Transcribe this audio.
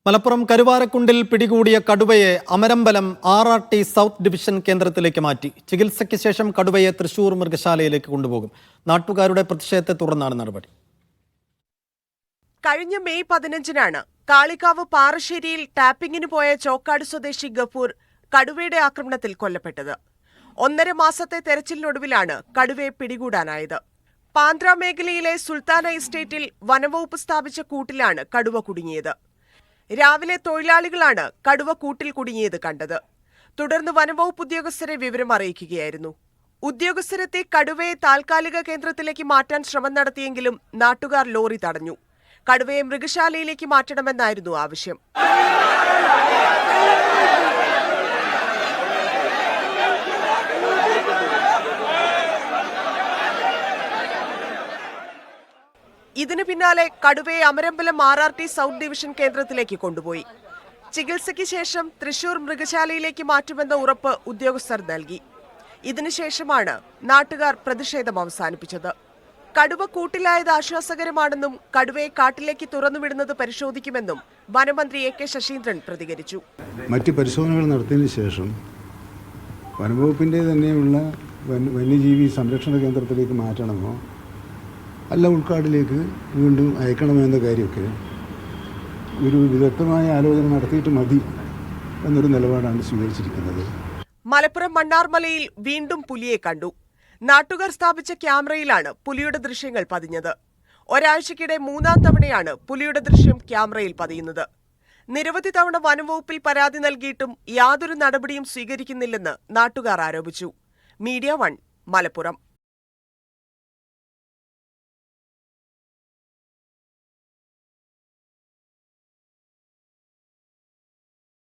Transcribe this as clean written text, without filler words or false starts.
മലപ്പുറം കരുവാരക്കുണ്ടിൽ പിടികൂടിയ കടുവയെ Amarambalam RRT south division കേന്ദ്രത്തിലേക്ക് മാറ്റി. ചികിത്സയ്ക്ക് ശേഷം കടുവയെ തൃശൂർ മൃഗശാലയിലേക്ക് കൊണ്ടുപോകും. നാട്ടുകാരുടെ പ്രതിഷേധത്തെ തുടർന്നാണ് നടപടി. കഴിഞ്ഞ മെയ് 15-നാണ് കാളികാവ് പാറശ്ശേരിയിൽ ടാപ്പിംഗിന് പോയ ചോക്കാട് സ്വദേശി ഗഫൂർ കടുവയുടെ ആക്രമണത്തിൽ കൊല്ലപ്പെട്ടത്. 1.5 മാസത്തെ തെരച്ചിലിനൊടുവിലാണ് കടുവയെ പിടികൂടാനായത്. പാന്ത്ര മേഖലയിലെ സുൽത്താന എസ്റ്റേറ്റിൽ വനംവകുപ്പ് സ്ഥാപിച്ച കൂട്ടിലാണ് കടുവ കുടുങ്ങിയത്. രാവിലെ തൊഴിലാളികളാണ് കടുവ കൂട്ടിൽ കുടുങ്ങിയത് കണ്ടത്. തുടർന്ന് വനംവകുപ്പ് ഉദ്യോഗസ്ഥരെ വിവരം അറിയിക്കുകയായിരുന്നു. ഉദ്യോഗസ്ഥരെത്തി കടുവയെ താൽക്കാലിക കേന്ദ്രത്തിലേക്ക് മാറ്റാൻ ശ്രമം നടത്തിയെങ്കിലും നാട്ടുകാർ ലോറി തടഞ്ഞു. കടുവയെ മൃഗശാലയിലേക്ക് മാറ്റണമെന്നായിരുന്നു ആവശ്യം. ഇതിനു പിന്നാലെ കടുവയെ അമരമ്പലം RRT സൗത്ത് ഡിവിഷൻ കേന്ദ്രത്തിലേക്ക് കൊണ്ടുപോയി. ചികിത്സയ്ക്ക് ശേഷം തൃശൂർ മൃഗശാലയിലേക്ക് മാറ്റുമെന്ന ഉറപ്പ് ഉദ്യോഗസ്ഥർ നൽകി. ഇതിനുശേഷമാണ് നാട്ടുകാർ പ്രതിഷേധം അവസാനിപ്പിച്ചത്. കടുവ കൂട്ടിലായത് ആശ്വാസകരമാണെന്നും കടുവയെ കാട്ടിലേക്ക് തുറന്നുവിടുന്നത് പരിശോധിക്കുമെന്നും വനമന്ത്രി AK ശശീന്ദ്രൻ പ്രതികരിച്ചു. മറ്റ് പരിശോധനകൾ നടത്തിയതിനു ശേഷം വനംവകുപ്പിൻ്റെ തന്നെയുള്ള വന്യജീവി സംരക്ഷണ കേന്ദ്രത്തിലേക്ക് മാറ്റണമോ അല്ല ഉൾക്കാടിലേക്ക് വീണ്ടും അയക്കണമെന്ന കാര്യമൊക്കെ ഒരു വിദഗ്ധമായ ആലോചന നടത്തിയിട്ട് മതി എന്നൊരു നിലപാടാണ് സ്വീകരിച്ചിരിക്കുന്നത്. മലപ്പുറം മണ്ണാർമലയിൽ വീണ്ടും പുലിയെ കണ്ടു. നാട്ടുകാർ സ്ഥാപിച്ച ക്യാമറയിലാണ് പുലിയുടെ ദൃശ്യങ്ങൾ പതിഞ്ഞത്. ഒരാഴ്ചക്കിടെ 3-ാം തവണയാണ് പുലിയുടെ ദൃശ്യം ക്യാമറയിൽ പതിയുന്നത്. നിരവധി തവണ വനംവകുപ്പിൽ പരാതി നൽകിയിട്ടും യാതൊരു നടപടിയും സ്വീകരിക്കുന്നില്ലെന്ന് നാട്ടുകാർ ആരോപിച്ചു. മീഡിയ 1 മലപ്പുറം.